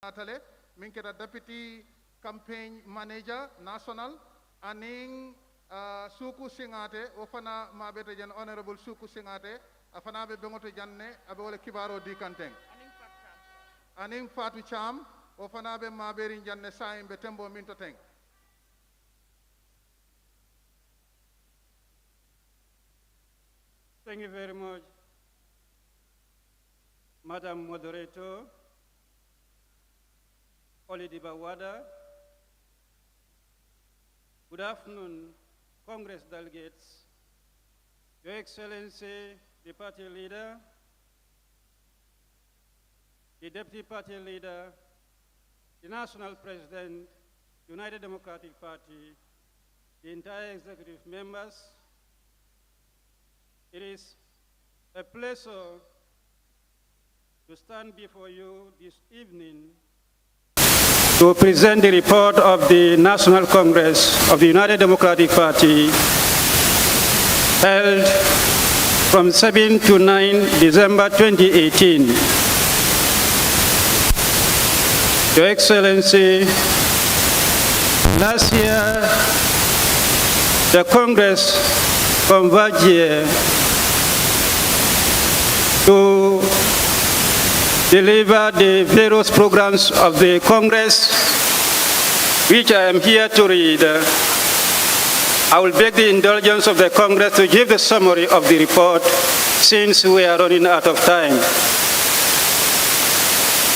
Natale, minkera deputy campaign manager national, aning suku singate, ofana mabete jan honorable suku singate, afana be bengoto janne, abe wole kibaro di kanteng. Aning Fatu Cham, ofana be maberi janne saim be tembo minto teng. Thank you very much, Madam Moderator, Olidiba Wada. Good afternoon, Congress delegates, Your Excellency, the party leader, the deputy party leader, the national president, United Democratic Party, the entire executive members. It is a pleasure to stand before you this evening to present the report of the National Congress of the United Democratic Party held from 7 to 9 December 2018. Your Excellency, last year the Congress converged here to deliver the various programs of the Congress, which I am here to read. I will beg the indulgence of the Congress to give the summary of the report since we are running out of time.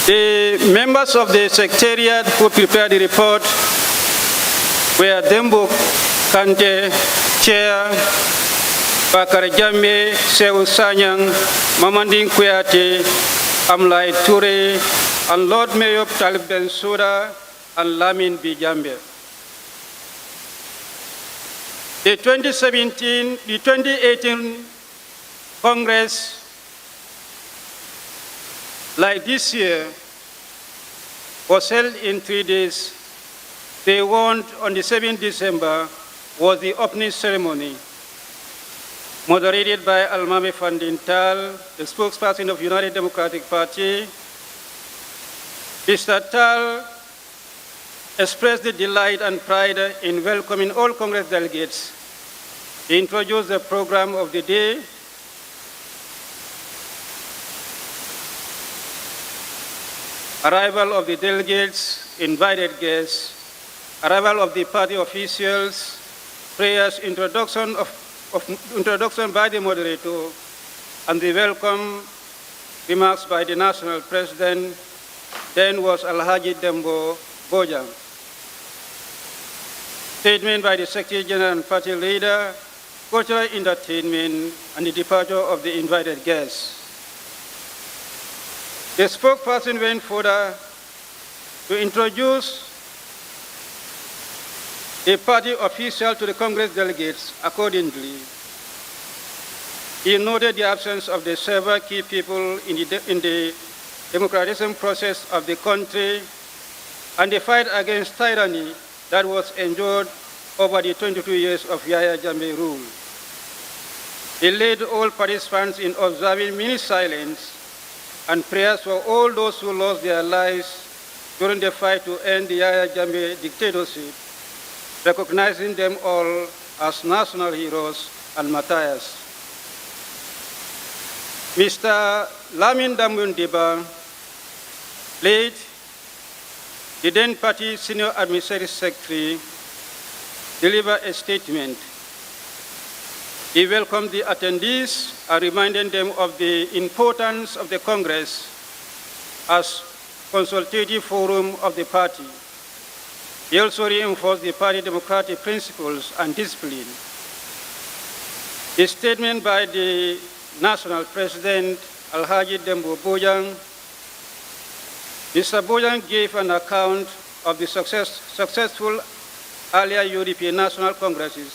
The members of the Secretariat who prepared the report were Dembo Kante, Chair, Bakar Jammeh, Sewu Sanyang, Mamanding Kuyate, Amlai Toure, and Lord Mayor Talib Bensouda and Lamin Bijambe. The 2018 Congress, like this year, was held in 3 days. Day one on the 7th December was the opening ceremony, moderated by Almami Fandin-Tal, the spokesperson of United Democratic Party. Mr. Tal expressed the delight and pride in welcoming all Congress delegates. He introduced the program of the day, arrival of the delegates, invited guests, arrival of the party officials, prayers, introduction by the moderator, and the welcome remarks by the national president. Then was Alhaji Dembo Bojang. Statement by the Secretary General and party leader, cultural entertainment, and the departure of the invited guests. The spokesperson went further to introduce a party official to the Congress delegates accordingly. He noted the absence of the several key people in the democratization process of the country and the fight against tyranny that was endured over the 22 years of Yahya Jammeh rule. He led all participants in observing minute silence and prayers for all those who lost their lives during the fight to end the Yahya Jammeh dictatorship, recognizing them all as national heroes and martyrs. Mr. Lamin Damundiba, late the then party senior administrative secretary, delivered a statement. He welcomed the attendees and reminded them of the importance of the Congress as consultative forum of the party. He also reinforced the party democratic principles and discipline. The statement by the national president, Alhaji Dembo Bojang, Mr. Bojang gave an account of the successful earlier European national congresses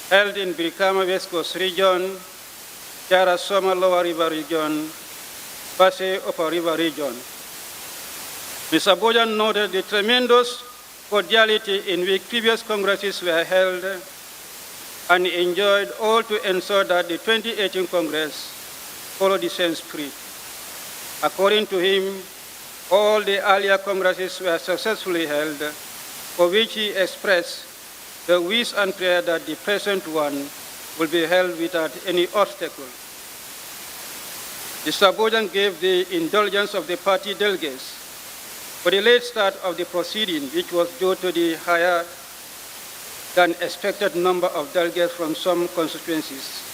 held in Brikama West Coast region, Jara Soma Lower River region, Pasay Upper River region. Mr. Bojang noted the tremendous cordiality in which previous congresses were held and enjoyed all to ensure that the 2018 Congress followed the same spirit. According to him, all the earlier congresses were successfully held, for which he expressed the wish and prayer that the present one will be held without any obstacle. Mr. Bojang gave the indulgence of the party delegates for the late start of the proceeding, which was due to the higher than expected number of delegates from some constituencies.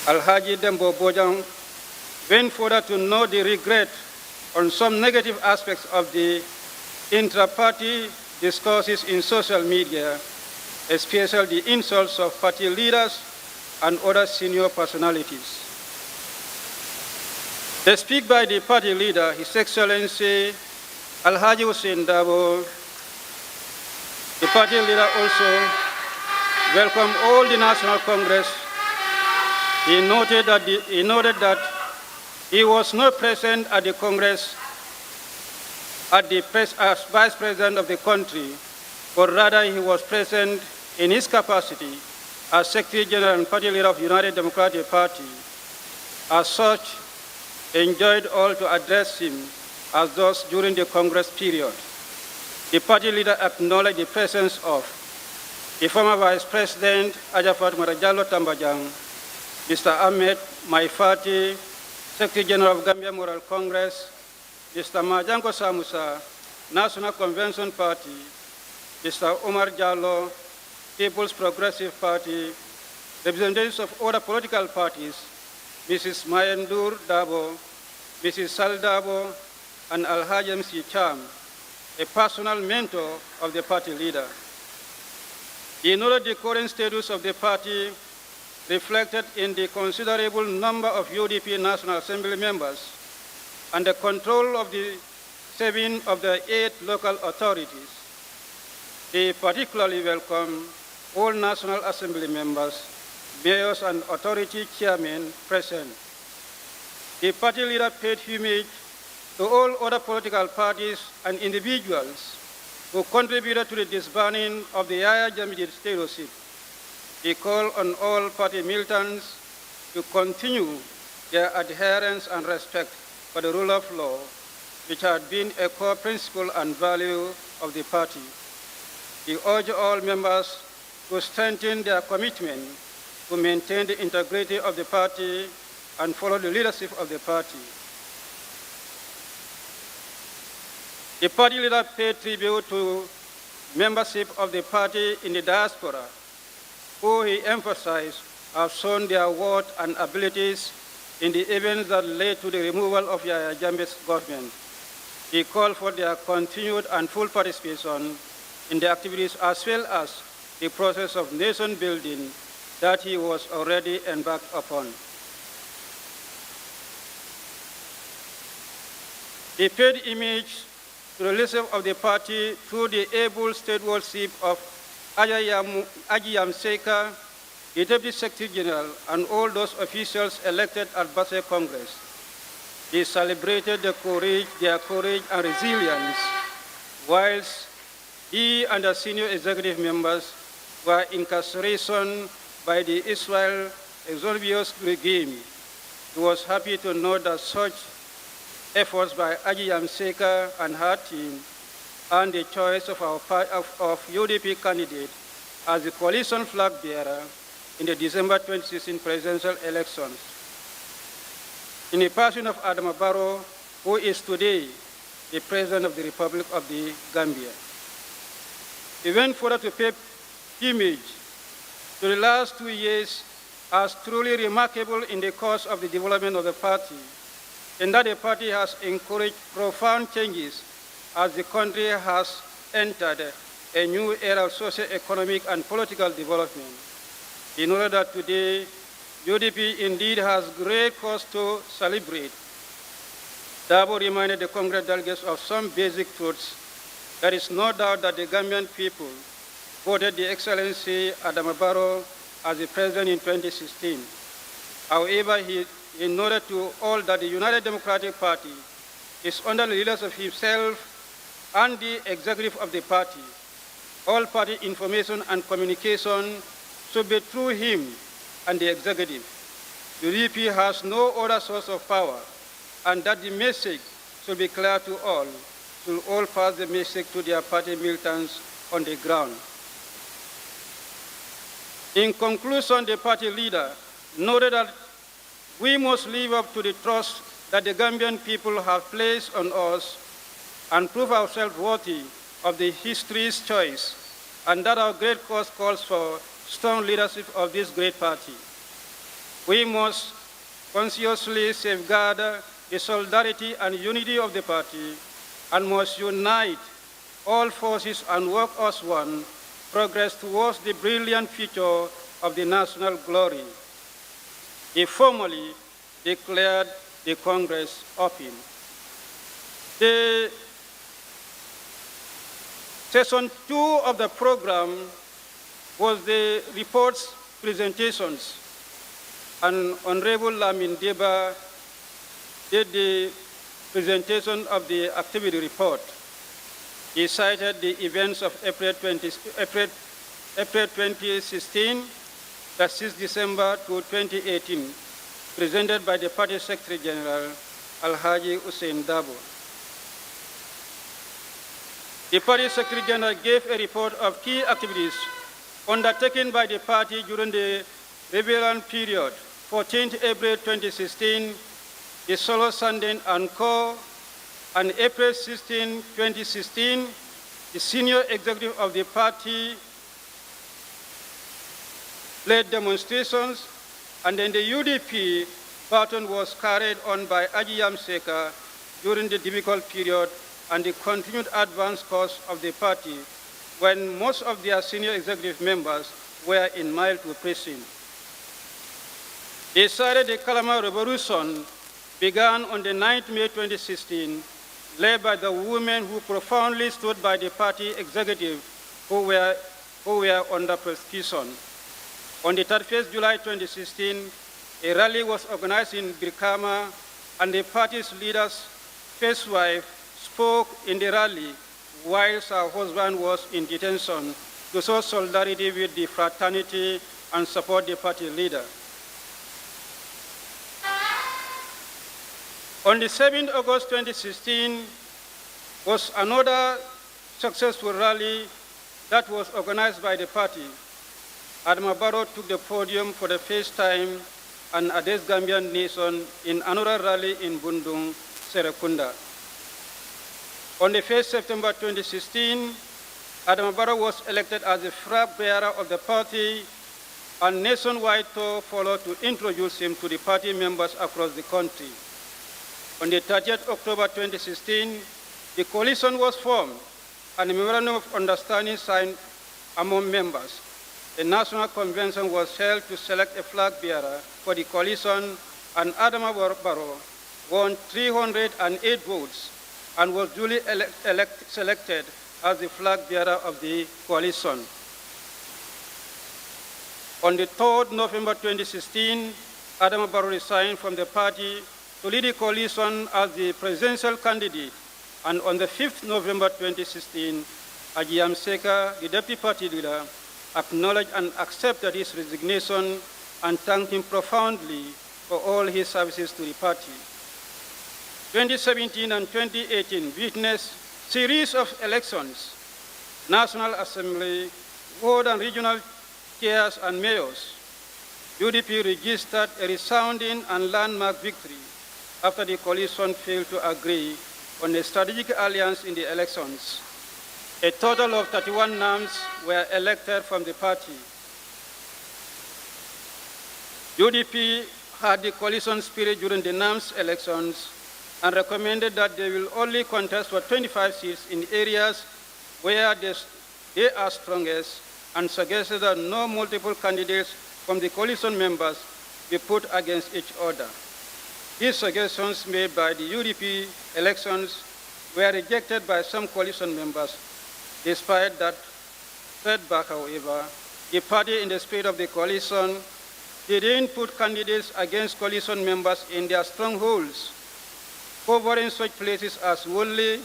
Alhaji Dembo Bojang went further to note the regret on some negative aspects of the intra-party discourses in social media, especially the insults of party leaders and other senior personalities. The speech by the party leader, His Excellency Alhaji Hussein Dabo, the party leader also welcomed all the National Congress. He noted that he was not present at the Congress as Vice President of the country, but rather he was present in his capacity as Secretary General and Party Leader of the United Democratic Party. As such, enjoyed all to address him as those during the Congress period. The party leader acknowledged the presence of the former Vice President Ajafat Marajallo Tambajang, Mr. Ahmed Maifati, Secretary General of Gambia Moral Congress, Mr. Majanko Samusa, National Convention Party, Mr. Omar Jallo, People's Progressive Party, representatives of other political parties, Mrs. Mayendur Dabo, Mrs. Sal Dabo, and Alhaji MC Cham, a personal mentor of the party leader. He noted the current status of the party reflected in the considerable number of UDP National Assembly members and the control of the 7 of the 8 local authorities. He particularly welcomed all National Assembly members, mayors and authority chairmen present. The party leader paid homage to all other political parties and individuals who contributed to the disbanding of the Yaya Jammeh dictatorship. He called on all party militants to continue their adherence and respect for the rule of law, which had been a core principle and value of the party. He urged all members to strengthen their commitment to maintain the integrity of the party and follow the leadership of the party. The party leader paid tribute to membership of the party in the diaspora, who he emphasized have shown their worth and abilities in the events that led to the removal of Yahya Jammeh's government. He called for their continued and full participation in the activities as well as the process of nation building that he was already embarked upon. He paid homage to the leadership of the party through the able stewardship of Ajiyam Seka, the Deputy Secretary General, and all those officials elected at Basse Congress. He celebrated their courage and resilience, whilst he and the senior executive members were incarceration by the Israel exorbitous regime. He was happy to note that such efforts by Ajiyam Seka and her team and the choice of UDP candidate as the coalition flag bearer in the December 2016 presidential elections. In the person of Adama Barrow, who is today the President of the Republic of the Gambia. He went further to pay homage to the last 2 years as truly remarkable in the course of the development of the party, in that the party has encouraged profound changes as the country has entered a new era of socio-economic and political development. In order that today, UDP indeed has great cause to celebrate. Dabo reminded the Congress delegates of some basic truths. There is no doubt that the Gambian people voted the Excellency Adama Barrow as the president in 2016. However, he noted to all that the United Democratic Party is under the leadership of himself and the executive of the party. All party information and communication should be through him and the executive. The UDP has no other source of power, and that the message should be clear to all, should all pass the message to their party militants on the ground. In conclusion, the party leader noted that we must live up to the trust that the Gambian people have placed on us and prove ourselves worthy of the history's choice, and that our great cause calls for strong leadership of this great party. We must consciously safeguard the solidarity and unity of the party and must unite all forces and work as one, progress towards the brilliant future of the national glory. He formally declared the Congress open. The session 2 of the program was the reports presentations, and Honorable Lamin Deba did the presentation of the activity report. He cited the events of April 2016, the 6th December to 2018, presented by the Party Secretary General, Alhaji Hussein Dabo. The Party Secretary General gave a report of key activities undertaken by the party during the rebellion period, 14th April 2016, the Solo Sunday Encore, and April 16, 2016, the senior executive of the party led demonstrations, and then the UDP baton was carried on by Ajiyam Seka during the difficult period and the continued advanced course of the party when most of their senior executive members were in mild to prison. They cited the Kalama Revolution began on the 9th May 2016, led by the women who profoundly stood by the party executive who were under persecution. On the 31st July 2016, a rally was organized in Birkama, and the party's leader's first wife spoke in the rally whilst her husband was in detention to show solidarity with the fraternity and support the party leader. On the 7th August 2016 was another successful rally that was organized by the party. Adama Barrow took the podium for the first time and addressed Gambian nation in another rally in Bundung, Serekunda. On the 1st September 2016, Adama Barrow was elected as the flag bearer of the party, and nationwide tour followed to introduce him to the party members across the country. On the 30th October 2016, the coalition was formed and a memorandum of understanding signed among members. A national convention was held to select a flag bearer for the coalition, and Adama Barrow won 308 votes and was duly selected as the flag bearer of the coalition. On the 3rd November 2016, Adama Barrow resigned from the party to lead the coalition as the presidential candidate, and on the 5th November 2016, Ajiyam Seka, the deputy party leader, acknowledged and accepted his resignation and thanked him profoundly for all his services to the party. 2017 and 2018 witnessed a series of elections, National Assembly, ward and regional chairs and mayors. UDP registered a resounding and landmark victory after the coalition failed to agree on a strategic alliance in the elections. A total of 31 names were elected from the party. UDP had the coalition spirit during the NAMS elections and recommended that they will only contest for 25 seats in areas where they are strongest, and suggested that no multiple candidates from the coalition members be put against each other. These suggestions made by the UDP elections were rejected by some coalition members. Despite that setback, however, the party, in the spirit of the coalition, didn't put candidates against coalition members in their strongholds, covering such places as Wolle,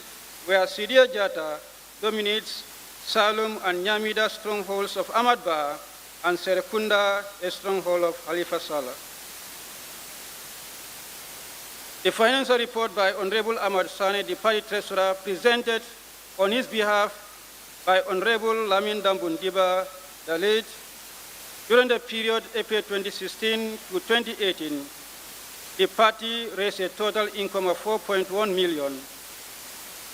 where Sidia Jata dominates, Salum and Nyamida strongholds of Ahmad Ba, and Serekunda, a stronghold of Halifa Saleh. The financial report by Honorable Ahmad Sane, the party treasurer, presented on his behalf by Honorable Lamin Dambundiba, the late, during the period April 2016 to 2018, the party raised a total income of 4.1 million,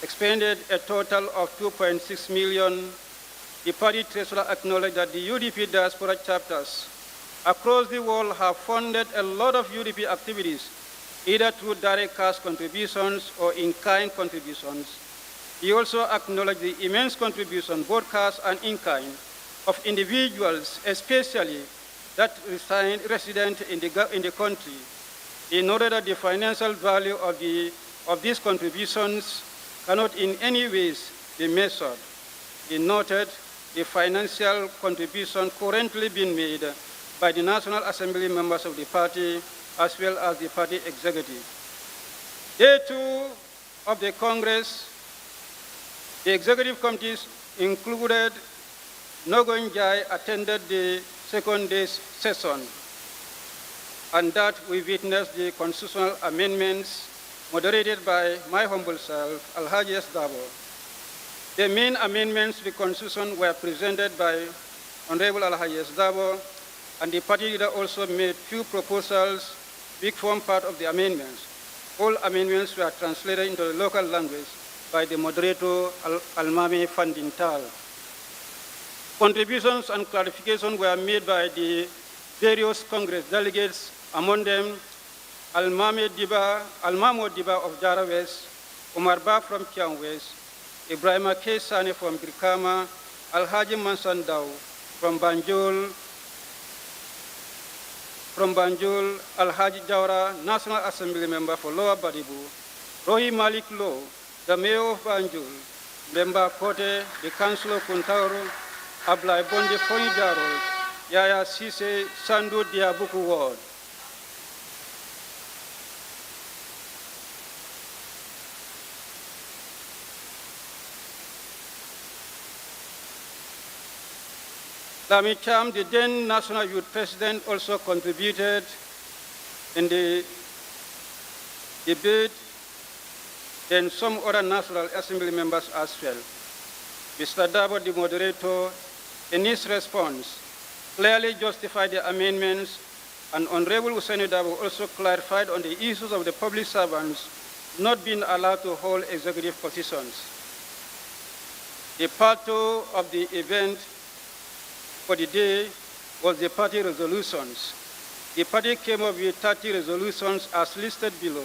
expended a total of 2.6 million. The party treasurer acknowledged that the UDP diaspora chapters across the world have funded a lot of UDP activities, either through direct cash contributions or in-kind contributions. He also acknowledged the immense contribution, both cash and in-kind, of individuals, especially that resident in the country. He noted that the financial value of these contributions cannot in any ways be measured. He noted the financial contribution currently being made by the National Assembly members of the party as well as the party executive. Day 2 of the Congress, the executive committees included Nogon Jai attended the second day's session, and that we witnessed the constitutional amendments moderated by my humble self, Alhaji S. Dabo. The main amendments to the Constitution were presented by Honorable Alhaji S. Dabo, and the party leader also made few proposals which form part of the amendments. All amendments were translated into the local language by the moderator, Almami Fandintal. Contributions and clarifications were made by the various Congress delegates, among them Almamo Diba of Jara West, Omar Ba from Kiang West, Ibrahima K. Sane from Birkama, Alhaji Mansan Daw from Banjul, Alhaji Jawara, National Assembly member for Lower Badibu, Rohi Malik Low, the mayor of Banjul, Member Kote, the councillor Kuntauru, Ablai Bonde Foni Jarol, Yaya Sise, Sandu Diabuku Ward. Lami Cham, the then National Youth President, also contributed in the debate, and some other National Assembly members as well. Mr. Dabo, the moderator, in his response, clearly justified the amendments, and Honorable Hussein Dabo also clarified on the issues of the public servants not being allowed to hold executive positions. The part 2 of the event for the day was the party resolutions. The party came up with 30 resolutions as listed below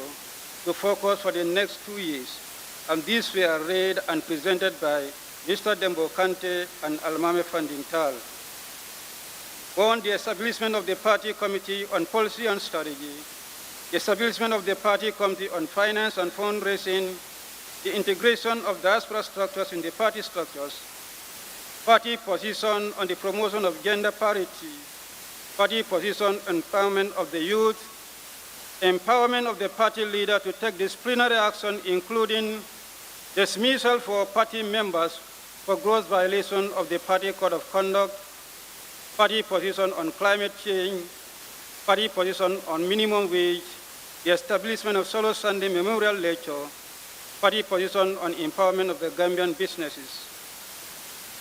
to focus for the next 2 years, and these were read and presented by Mr. Dembo Kante and Almame Fandintal. On the establishment of the Party Committee on Policy and Strategy, the establishment of the Party Committee on Finance and Fundraising, the integration of diaspora structures in the party structures, party position on the promotion of gender parity, party position on empowerment of the youth, empowerment of the party leader to take disciplinary action, including dismissal for party members for gross violation of the party code of conduct, party position on climate change, party position on minimum wage, the establishment of Solo Sunday Memorial Lecture, party position on empowerment of the Gambian businesses.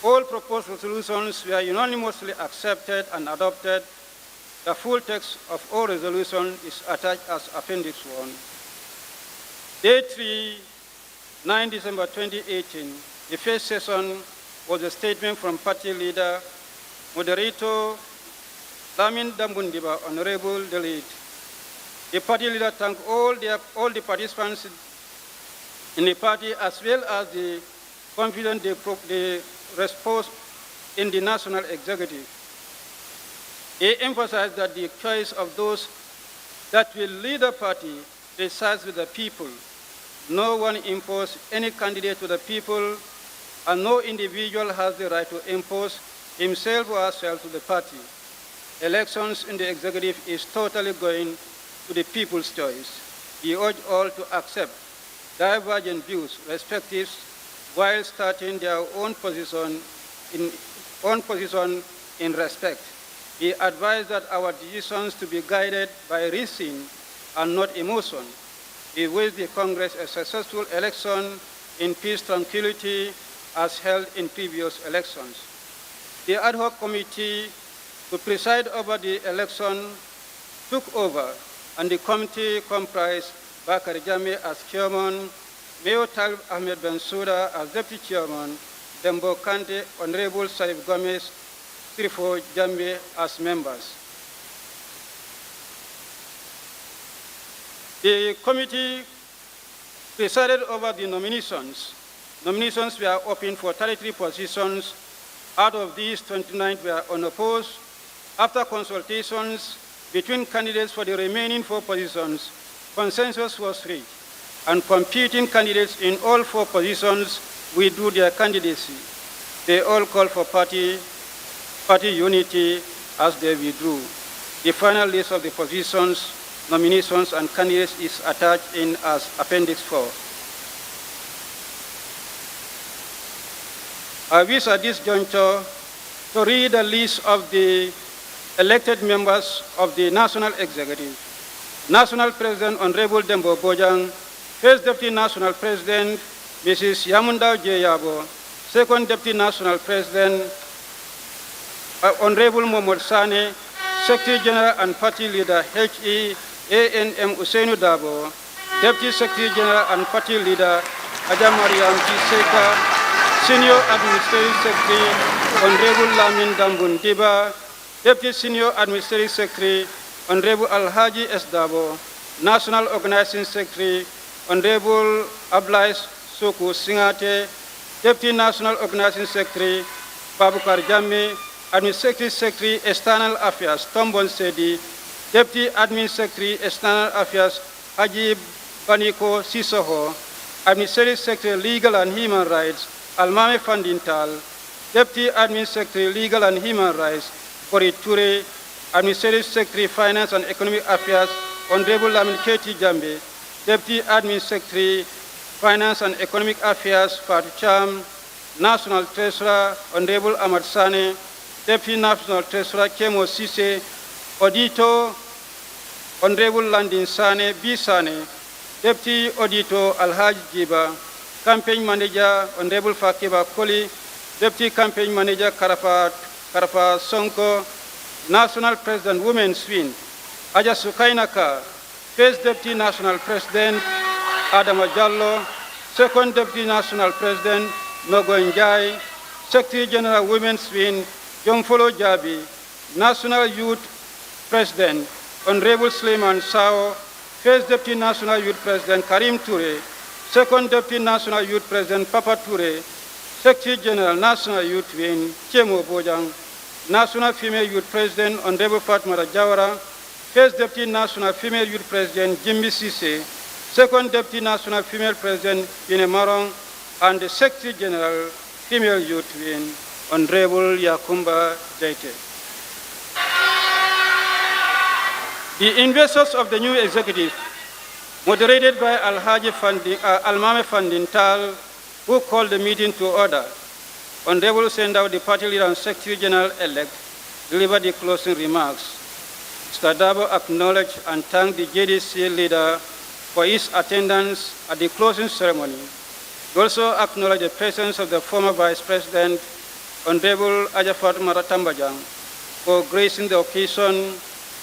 All proposed resolutions were unanimously accepted and adopted. The full text of all resolutions is attached as Appendix 1. Day 3, 9 December 2018, the first session was a statement from party leader, moderator, Lamin Dambundiba, Honorable Delegate. The party leader thanked all the participants in the party as well as the confidence they repose in the national executive. He emphasized that the choice of those that will lead the party resides with the people. No one imposes any candidate to the people, and no individual has the right to impose himself or herself to the party. Elections in the executive is totally going to the people's choice. He urged all to accept divergent views, respectives, while starting their own position in respect. He advised that our decisions to be guided by reason and not emotion. he wished the Congress a successful election in peace, tranquility, as held in previous elections. The ad hoc committee to preside over the election took over, and the committee comprised Bakari Jame as chairman, Mayor Talib Ahmed Bensouda as deputy chairman, Dembo Kante, Honorable Saif Gomez, Sirifo Jambe as members. The committee presided over the nominations. Nominations were open for 33 positions. Out of these, 29 were unopposed. After consultations between candidates for the remaining 4 positions, consensus was reached, and competing candidates in all 4 positions withdrew their candidacy. They all called for party unity as they withdrew. The final list of the positions, nominations, and candidates is attached in as Appendix 4. I wish at this juncture to read the list of the elected members of the National Executive. National President Honorable Dembo Bojang, First Deputy National President Mrs. Yamundao Jeyabo, Second Deputy National President Honorable Mohamed Sane, Secretary General and Party Leader HEANM Usainu Dabo, Deputy Secretary General and Party Leader Ajam Mariam G. Seka, Senior Administrative Secretary Honorable Lamin Dambun Diba, Deputy Senior Administrative Secretary Honorable Alhaji S. Dabo, National Organizing Secretary Honorable Ablais Soku Singate, Deputy National Organizing Secretary Babukar Jamme, Administrative Secretary External Affairs Tombon Sedi, Deputy Admin Secretary External Affairs Ajib Baniko Sisoho, Administrative Secretary Legal and Human Rights Almame Fandintal, Deputy Admin Secretary Legal and Human Rights Kori Ture, Administrative Secretary Finance and Economic Affairs Honorable Lamin Keti Jambe, Deputy Admin Secretary Finance and Economic Affairs Fatu Cham, National Treasurer Honorable Ahmad Sane, Deputy National Treasurer Kemo Sise, Auditor Honorable Landin Sane, B. Sane, Deputy Auditor Alhaj Jiba, Campaign Manager Honorable Fakiba Koli, Deputy Campaign Manager Karafa Sonko, National President Women's Wing Aja Sukainaka, First Deputy National President Adama Jallo, Second Deputy National President Nogo Njai, Secretary General Women's Wing Jomfolo Jabi, National Youth President Honorable Suleiman Sao, First Deputy National Youth President Karim Toure, Second Deputy National Youth President Papa Toure, Secretary General National Youth Wing Chemo Bojang, National Female Youth President Honorable Fatmata Jawara, First Deputy National Female Youth President Jimmy Sise, Second Deputy National Female President Yene Marong, and the Secretary General Female Youth Wing Honorable Yakumba Jaite. The investors of the new executive, moderated by Almame Fandintal, who called the meeting to order, Honorable Sendao, the party leader and Secretary General-elect, delivered the closing remarks. Mr. Dabo acknowledged and thanked the JDC leader for his attendance at the closing ceremony. He also acknowledged the presence of the former Vice President, Honorable Ajafat Maratambajang, for gracing the occasion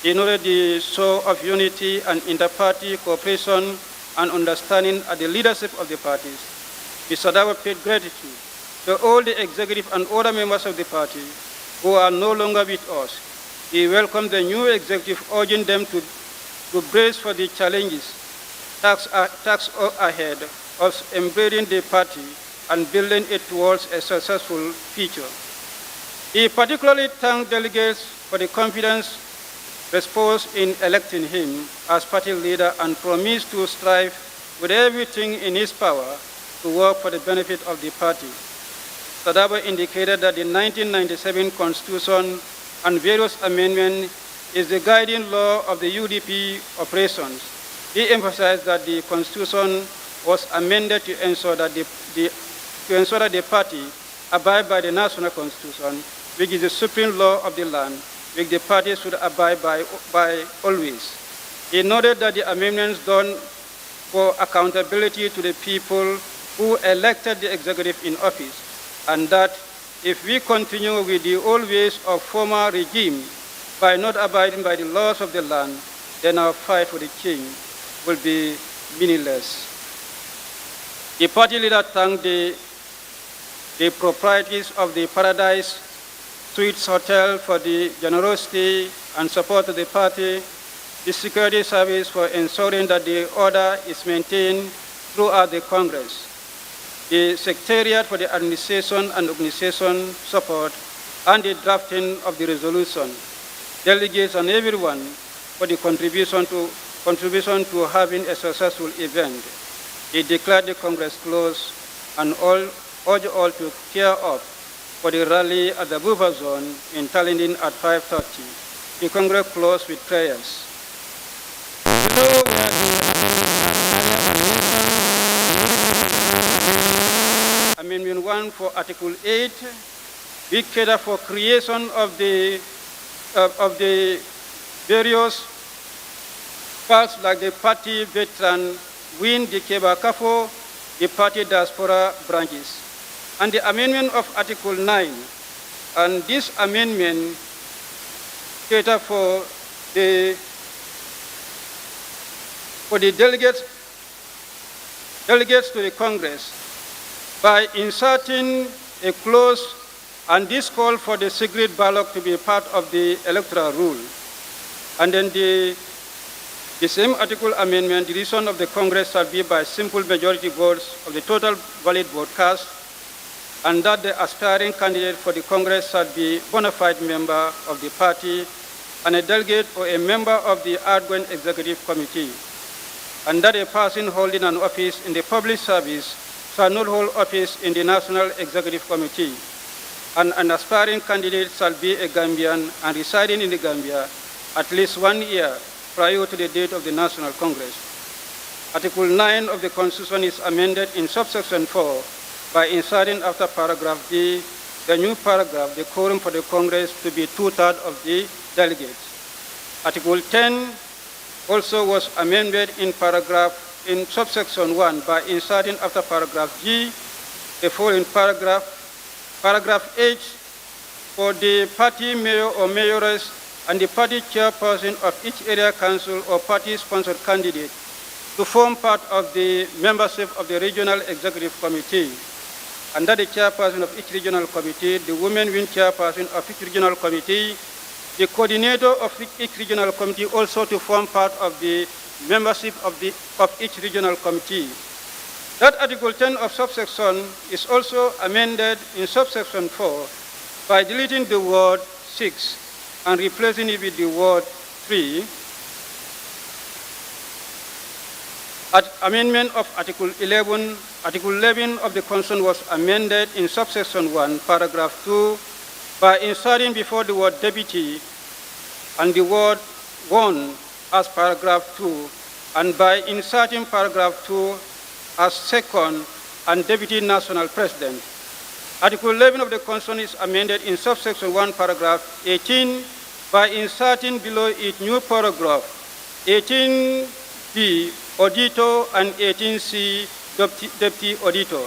in order the show of unity and inter-party cooperation and understanding at the leadership of the parties. Mr. Dabo paid gratitude to all the executive and other members of the party who are no longer with us. He welcomed the new executive, urging them to brace for the challenges task ahead of embedding the party and building it towards a successful future. He particularly thanked delegates for the confidence reposed in electing him as party leader and promised to strive with everything in his power to work for the benefit of the party. Sadaba indicated that the 1997 Constitution and various amendments is the guiding law of the UDP operations. He emphasized that the Constitution was amended to ensure that the party abide by the national Constitution, which is the supreme law of the land, which the party should abide by always. He noted that the amendments done for accountability to the people who elected the executive in office, and that if we continue with the old ways of former regime by not abiding by the laws of the land, then our fight for the king will be meaningless. The party leader thanked the proprietaries of the Paradise Suites Hotel for the generosity and support of the party, the security service for ensuring that the order is maintained throughout the Congress, the Secretariat for the administration and organization support, and the drafting of the resolution, delegates and everyone for the contribution to having a successful event. He declared the Congress closed and urged all to gear up for the rally at the buffer zone in Tallinn at 5:30. The Congress closed with prayers. Amendment 1 for Article 8, we cater for creation of the various parts like the party veteran wing, the Keba Kafo, the party diaspora branches. And the amendment of Article 9, and this amendment cater for the delegates to the Congress by inserting a clause, and this call for the secret ballot to be part of the electoral rule. And then the same article amendment, the decision of the Congress shall be by simple majority votes of the total valid vote cast, and that the aspiring candidate for the Congress shall be a bona fide member of the party and a delegate or a member of the outgoing executive committee, and that a person holding an office in the public service shall not hold office in the National Executive Committee, and an aspiring candidate shall be a Gambian and residing in the Gambia at least 1 year prior to the date of the National Congress. Article 9 of the Constitution is amended in subsection 4 by inserting after paragraph D the new paragraph, the quorum for the Congress to be 2/3 of the delegates. Article 10 also was amended in subsection 1 by inserting after paragraph G the following paragraph. Paragraph H, for the party mayor or mayoress and the party chairperson of each area council or party-sponsored candidate to form part of the membership of the regional executive committee, and that the chairperson of each regional committee, the women wing chairperson of each regional committee, the coordinator of each regional committee also to form part of the membership of each regional committee. That Article 10 of subsection is also amended in subsection 4 by deleting the word 6 and replacing it with the word 3. Amendment of Article 11. Article 11 of the Constitution was amended in subsection 1, paragraph 2, by inserting before the word deputy and the word one as paragraph 2, and by inserting paragraph 2 as second and deputy national president. Article 11 of the Constitution is amended in subsection 1, paragraph 18, by inserting below it new paragraph 18B, auditor, and 18C, deputy auditor.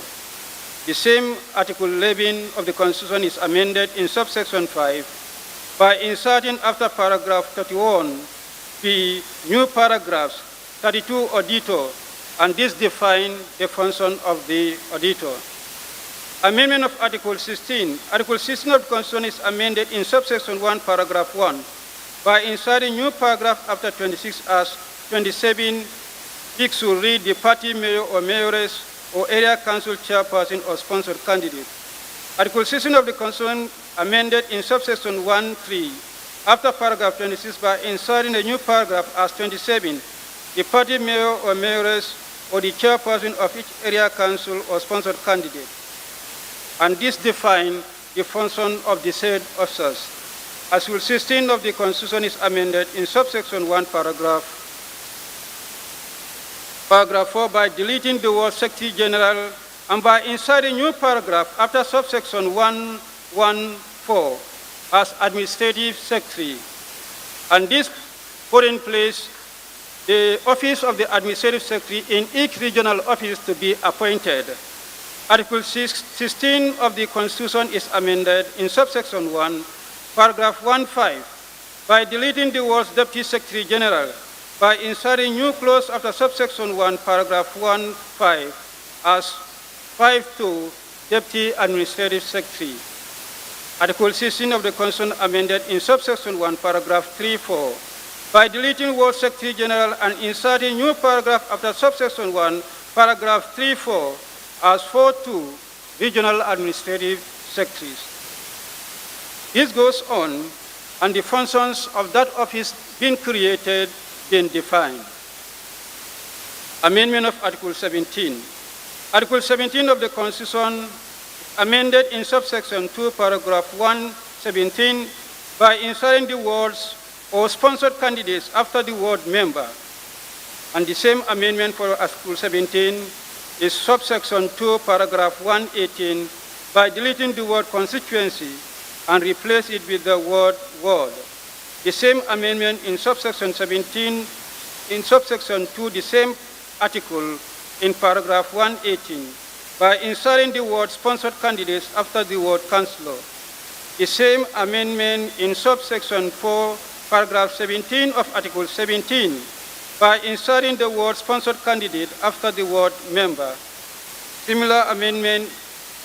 The same Article 11 of the Constitution is amended in subsection 5 by inserting after paragraph 31B new paragraphs 32 auditor, and this defines the function of the auditor. Amendment of Article 16. Article 16 of the Constitution is amended in subsection 1, paragraph 1, by inserting new paragraph after 26 as 27. It should read the party mayor or mayoress or area council chairperson or sponsored candidate. Article 16 of the Constitution amended in subsection 1(3) after paragraph 26 by inserting a new paragraph as 27. The party mayor or mayoress or the chairperson of each area council or sponsored candidate. And this defines the function of the said officers. Article 16 of the Constitution is amended in subsection 1, paragraph 4 by deleting the word Secretary General and by inserting new paragraph after subsection 1(1)(4) as Administrative Secretary. And this put in place the office of the Administrative Secretary in each regional office to be appointed. Article 16 of the Constitution is amended in subsection 1, paragraph 1.5, by deleting the words Deputy Secretary General, by inserting new clause after subsection 1, paragraph 1.5 as 5.2, Deputy Administrative Secretary. Article 16 of the Constitution amended in subsection 1, paragraph 3.4, by deleting word Secretary General and inserting new paragraph after subsection 1, paragraph 3.4 as 4.2, Regional Administrative Secretaries. This goes on, and the functions of that office being created, being defined. Amendment of Article 17. Article 17 of the Constitution amended in subsection 2, paragraph 117 by inserting the words or sponsored candidates after the word member. And the same amendment for Article 17 is subsection 2, paragraph 118 by deleting the word constituency and replace it with the word ward. The same amendment in subsection 17, in subsection 2, the same article in paragraph 118 by inserting the word sponsored candidates after the word councillor. The same amendment in subsection 4, paragraph 17 of Article 17 by inserting the word sponsored candidate after the word member. Similar amendment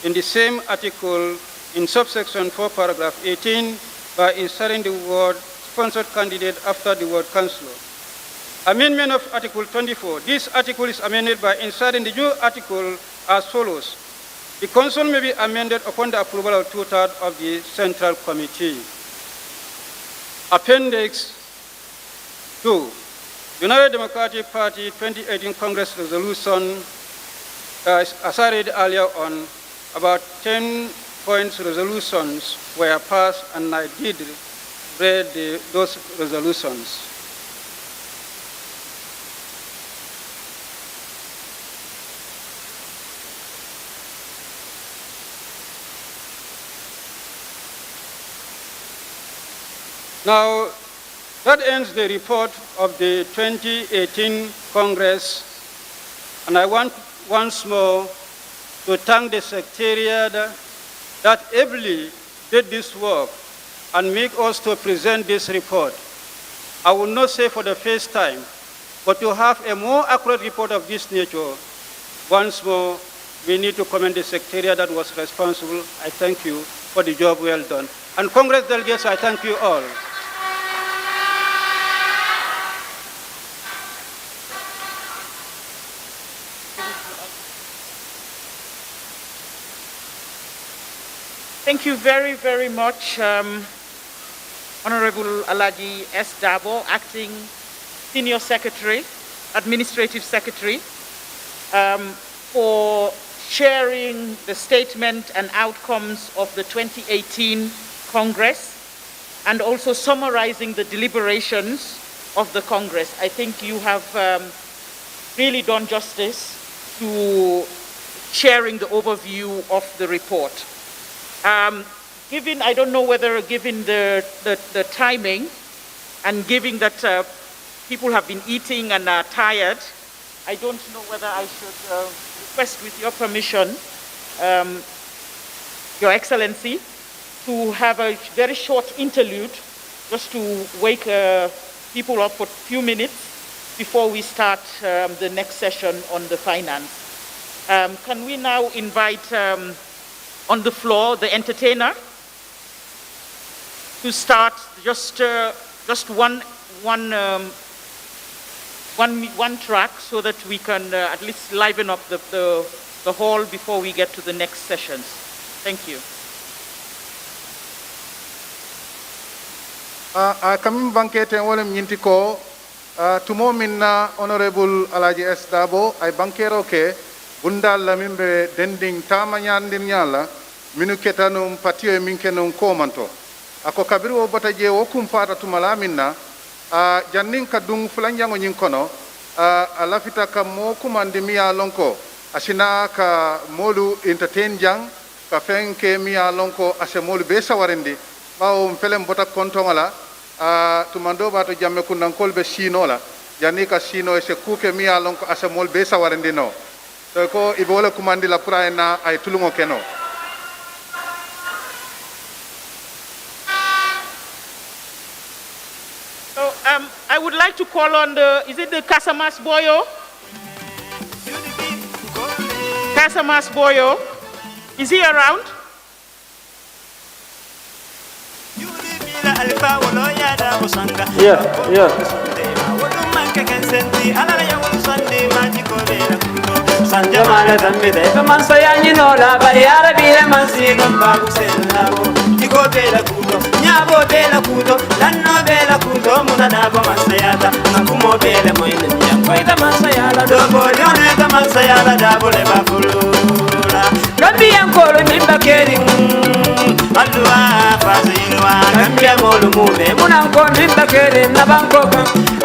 in the same article in subsection 4, paragraph 18 by inserting the word sponsored candidate after the word councillor. Amendment of Article 24. This article is amended by inserting the new article as follows. The Council may be amended upon the approval of 2/3 of the Central Committee. Appendix 2. United Democratic Party 2018 Congress Resolution, as I read earlier on, about 10 points resolutions were passed, and I did read those resolutions. Now, that ends the report of the 2018 Congress, and I want once more to thank the Secretariat that ably did this work and make us to present this report. I will not say for the first time, but to have a more accurate report of this nature, once more, we need to commend the Secretariat that was responsible. I thank you for the job well done. And Congress delegates, I thank you all. Thank you very, very much, Honorable Alaji S. Dabo, Acting Senior Secretary, Administrative Secretary, for sharing the statement and outcomes of the 2018 Congress and also summarizing the deliberations of the Congress. I think you have really done justice to sharing the overview of the report. Given, I don't know whether given the timing and given that people have been eating and are tired, I don't know whether I should request with your permission, Your Excellency, to have a very short interlude just to wake people up for a few minutes before we start the next session on the finance. Can we now invite on the floor the entertainer to start just one track so that we can at least liven up the hall before we get to the next sessions. Thank you. Kamin bankete wolem nyinti ko tumo minna Honorable Alaji S. Dabo ay bankero ke bundal la mimbe dending tama nyandir nyala minu ketanum patio minkenum komanto ako kabiru o bataje o kumpata tumala minna jannin kadung fulanjango nyinkono alafita ka mo kumande miya lonko asina ka molu entertain jang ka fenke miya lonko ase molu be sawarindi bawo felem bota kontongala tumando bato jamme kunnankol be sinola yani ka sino ese kuke mi alon ko asa mol be sawarendino to ko ibola kumandi la praena ay tulungo keno. So I would like to call on is it the Casamas Boyo? Casamas Boyo, is he around? Yeah. Sanjamana tambide man sayani no la bariara bile man sigon babu senabo diko bela kudo nyabo bela kudo lanno bela kudo munana ba man sayata nakumo bela moyne yankoida man sayala do bolone da man sayala da bole ba fulula kambi yankolo mimba kering alwa fazilwa kambi molu mume munanko mimba kering na banko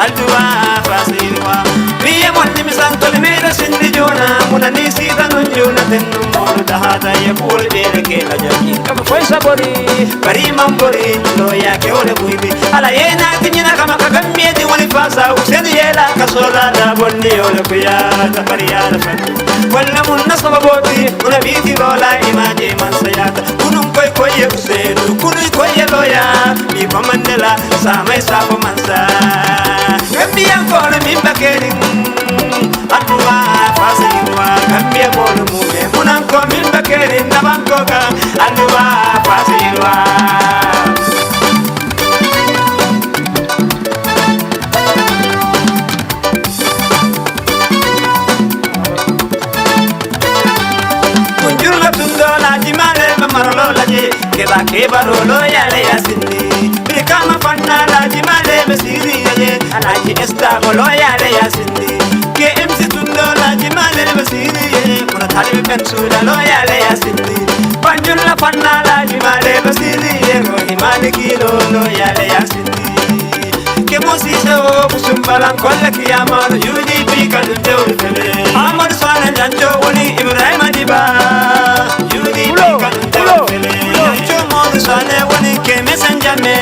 alwa fazilwa miye monni misantol meda sindi jona muna nisi danu jona tennu molu dahata ye pul bere ke la jaki kama foi sabori bari mambori lo ya ke ole buibi ala yena tinyina kama kagamie di wali fasa useni yela kasola da bonni ole kuya ta bariya fa wala munna sababoti una biti lola imaje man sayata kunun koy koy usenu kunun koy loya mi komandela samay sabo mansa kambiyan ko mi bakeri atwa fasilwa kambiya bolu mume munan ko mi bakeri nabanko ka atwa fasilwa kunjurla tundola jimale marolo laje keba keba rolo yale yasindi bikama fanna la jimale mesiri yale alaji esta rolo yale yasindi ke MC tundola jimale mesiri yale kuna talibe pensula lo yale yasindi banjurla fanna la jimale mesiri yale himani kilo lo yale yasindi ke mosise o busumbalan kolle kiyamano UDP kadunte ulfele amar swana janjo woni Ibrahim Adiba UDP kadunte ulfele janjo modu swane woni ke messenger me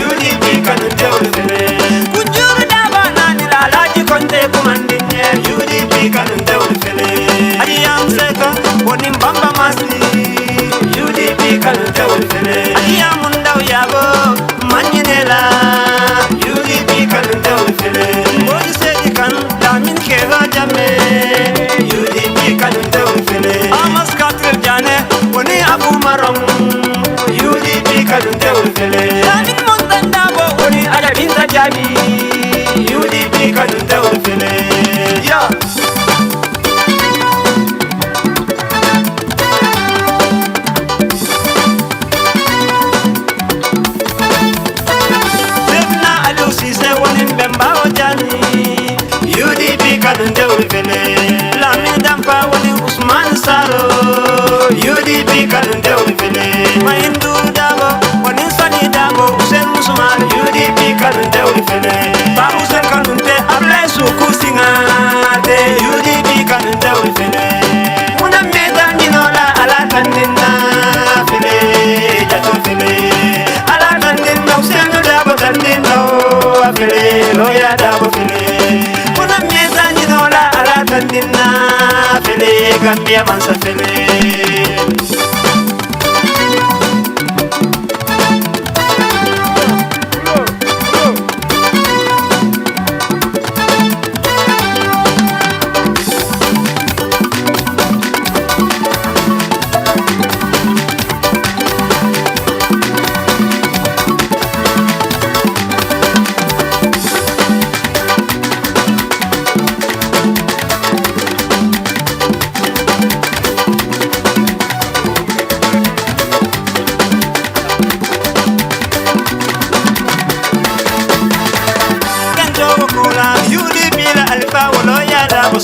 UDP kadunte ulfele kunjuru daba nani la laji konte kumandinye UDP kadunte ulfele ayam seka woni mbamba masi UDP kadunte ulfele ayam mundau yabo manyinela Boy said can damin keva jame UDP kalunde ulfele amas katril jane woni abu maram UDP kalunde ulfele damin montanda bo woni ada binta jabi UDP kalunde ulfele ya UDP kadunde ulfele Lamin dampa wali Usman Saro UDP kadunde ulfele Maindu dabo wali Sani dabo Usen Musman UDP kadunde ulfele Ba Usen kadunde Able suku singate UDP kadunde ulfele Muna meda ninola ala kandina fele Jato fele ala kandina Usen dabo kandina fele Loya dabo fele Kandina fele Gambia mansa fele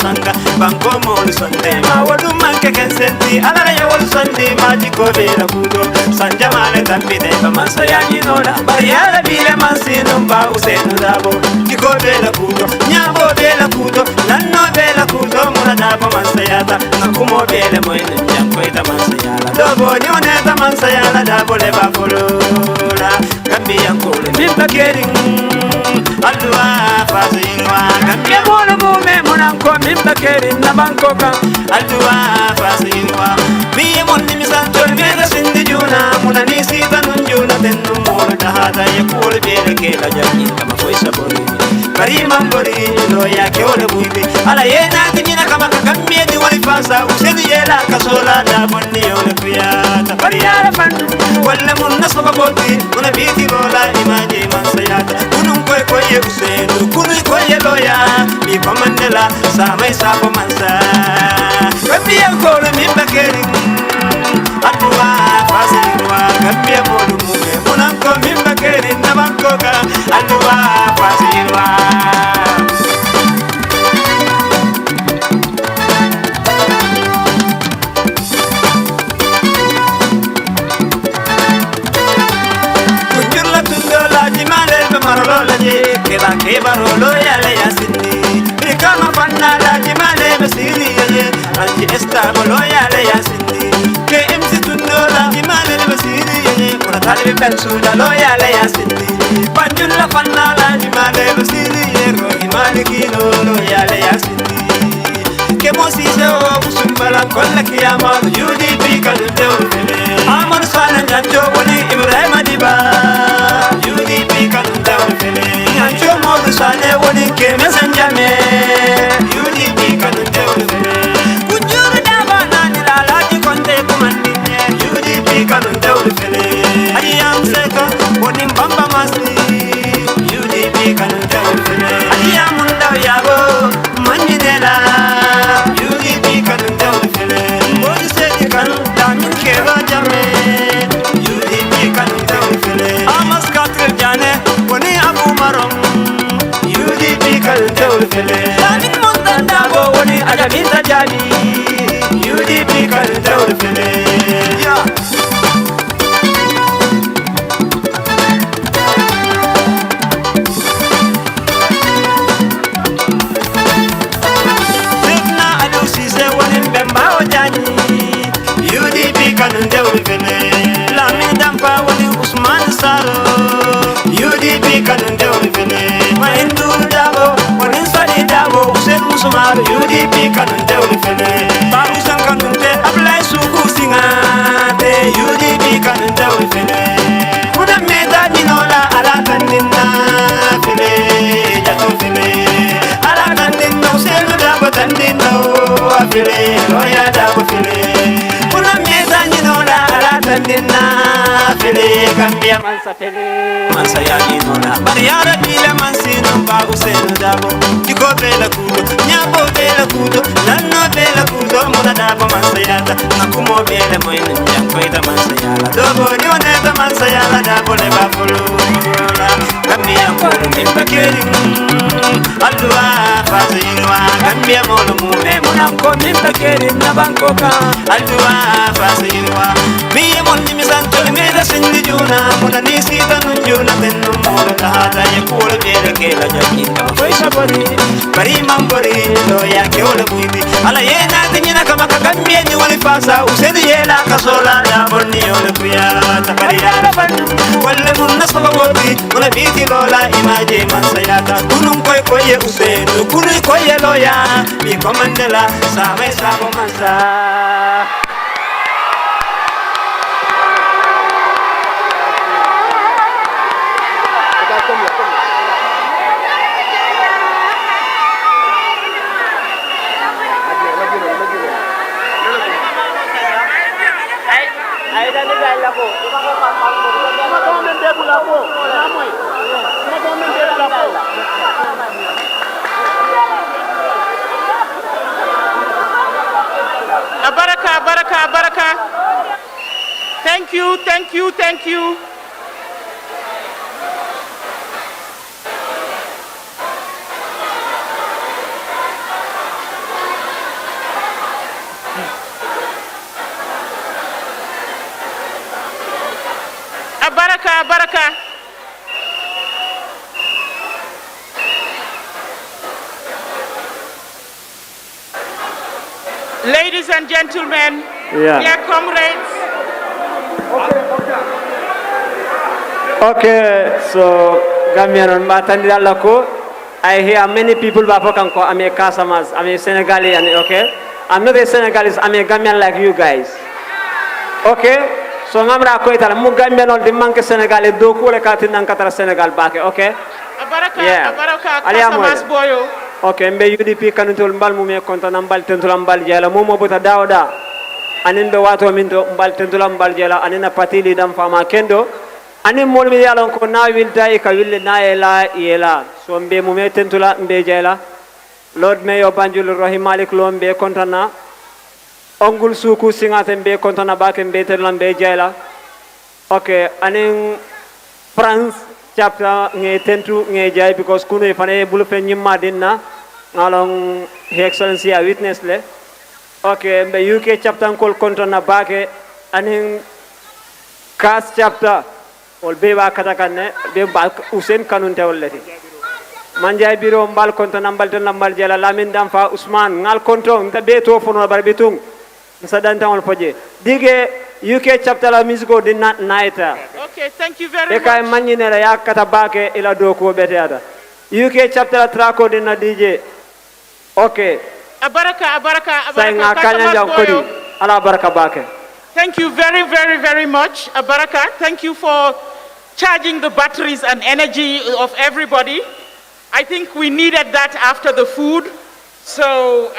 sanga banko mol sande ma wadu manke ken senti ala ya wal sande ma jiko bela kudo sanja male tambi de ba man sayani nola bariala bile man sinu ba usenu dabo jiko bela kudo nyabo bela kudo lanno bela kudo muna dabo man sayata nakumo bele moyne janko ita man sayala dobo nyone ta man sayala dabo le ba folola kambi yankole mimba kering alwa fazin munanko mimba kerin na bankoka alduwa fasilwa mi mon ni misanto mega sindi juna munani sita nun juna tennu mona dahada yakul bele kela jaki kama foi sabori bari mambori lo ya ke ole buibi ala yena tinina kama kakamie di wali fasa useni yela kasola da bonni ole kuya ta bari ala fan wala mun nasaba boti una biti lola imaje man sayata kunun koy koy usenu kunun koy loya mi komandela samay sapo mansa kabiya kolo mi bakeri atwa fasilwa kabiya kolo mume munanko mi bakeri na bankoka atwa fasilwa keba keba rolo yale yasini kama fanna la jimale basiri ye anti esta bolo yale yasini ke MC tundola jimale basiri ye kuna talibi pensula lo yale yasini panjulla fanna la jimale basiri ye ro imani kilo lo yale yasini ke mosi se o busumbala kolla kiyama UDP kalu tewle amar sana nyanjo woni Ibrahim Diba UDP kalu tewle nyanjo mo sane woni ke mesanjame UDP kalu tewle kunjuru daba nani la lati konte kumandine UDP kalu tewle ayam seka woni mbamba masi UDP kalu tewle ayam munda yabo manjinela UDP kalu tewle woni sedi kalu damin keba jame UDP kalu tewle amas katre jane woni abu marom UDP kalu tewle damin munda dabo woni ajabin tajabi UDP kalu tewle ya UDP kanun tewle lamin dampa woni Usman Saro UDP kanun tewle ma indu dabo woni sadi dabo Usen Musumar UDP kanun tewle babu san kanun te ablay suku singate UDP kanun tewle kuda meta dinola ala kanina fele jato fele ala kanina Usen dabo tanino afele loya dabo fele Tandina fele kambia mansa fele mansa ya inola bariara bila mansino ba usenu dabo diko bela kudo nyabo bela kudo nanno bela kudo mona dabo mansa yata nakumo bela moyne jankoida mansa yala dobo ni oneta mansa yala dabo le bafulu kambia molu mimbakeri alwa fazilwa kambia molu mume munamko mimbakeri na bankoka alwa fazilwa mon ni misanto meda sindi juna mona ni sita nun juna tennu mola dahada yakul bele kela jaki kama foi sabori bari mambori lo ya ke ole buibi ala yena tinyina kama kakambie ni wali fasa usedi yela kasola da bonni ole kuya takari ala ban walle mun nasaba wodi mona biti lola imaje man sayata kunun koy koye usenu kunun koye loya mi komandela samay sabo mansa Baraka. Thank you. Baraka. Ladies and gentlemen, dear comrades. Okay, so Gambian matandi Allah ko I hear many people Bapokanko, I'm a Casamas, I'm a Senegalese, okay? I'm not a Senegalese, I'm a Gambian like you guys. Okay? So ngamra ko itala mu Gambian ol di manke Senegalese do ko le katin nan katara Senegal bake, okay? Abaraka Casamas boyo. Okay, mbe UDP kanutol mbal mu me konta mbal tentul mbal jela momo bota dawda. Anin be wato min do mbal tentul mbal jela anina patili dam fama kendo. Anin mol mi yalon ko na wilta e ka wille na yela so mbe mu me tentula mbe jela. Lord Mayor Banjul Rahim Malik lo mbe kontana. Ongul suku singate mbe kontana bake mbe tentul mbe jela. Okay, anin France chapter nge tentu nge jay because kuno ifane bulu fen nyimma dinna ngalong Her Excellency a witness le. Okay, mbe UK chapter kol kontana bake anin CAS chapter ol be wa katakanne be ba Usen kanun tewleti manjay biro mbal kontana mbal tan mbal jela lamin dam fa Usman ngal konto nta be to fono bar bitung sadanta ol foje dige UK chapter la musico di naita. Okay, thank you very much. Eka manyine la yakata bake ila doko beteata. UK chapter la trako di na DJ. Okay. Abaraka. Sayinga kanya jang kodi. Ala baraka bake. Thank you very much, Abaraka. Thank you for charging the batteries and energy of everybody. I think we needed that after the food. So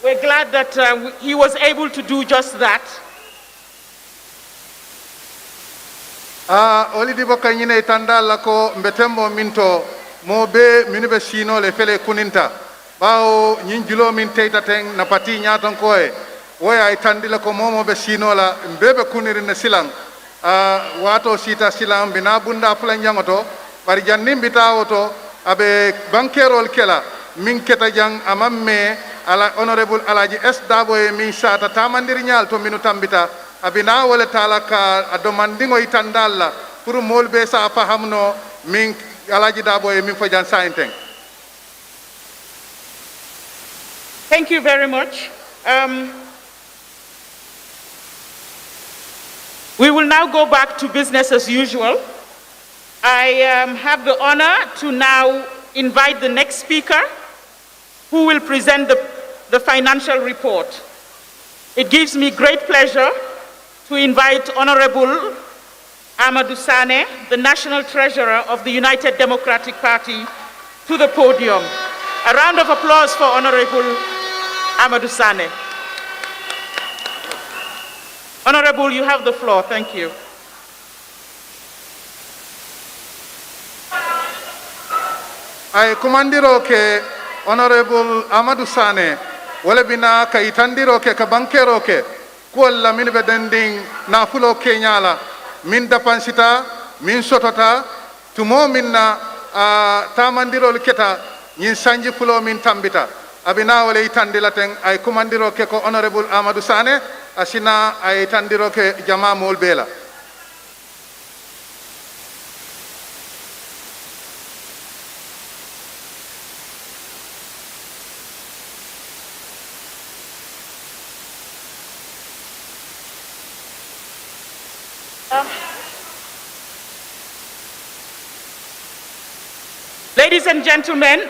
we're glad that he was able to do just that. Oli di bokka nyine tanda la ko mbetembo minto mo be minibe sino le fele kuninta bawo nyin julo min teita teng na pati nyatan koe woya itandi la ko momo be sino la mbebe kuniri na silang wato sita silang bina bunda fulan jangoto bari jannim bitawoto abe bankerol kela min keta jang amamme ala honorable alaji S Dabo e min sata tamandiri nyal to minu tambita abina wala tala ka adomandingo itandalla pour molbe sa fahamno min alaji Dabo e min fojan sainteng. Thank you very much. We will now go back to business as usual. I have the honor to now invite the next speaker who will present the financial report. It gives me great pleasure to invite Honorable Amadou Sane, the National Treasurer of the United Democratic Party, to the podium. A round of applause for Honorable Amadou Sane. Honorable, you have the floor. Thank you. I commandiro ke Honorable Amadou Sane wala bina ka itandiro ke ka bankero ke kualla min be dending na fulo kenyala min dapansita min sotota tumo minna tamandiro keta nyin sanji fulo min tambita abina wala itandila ten ay commandiro ke ko Honorable Amadou Sane asina ay itandiro ke jama mol bela. Ladies and gentlemen,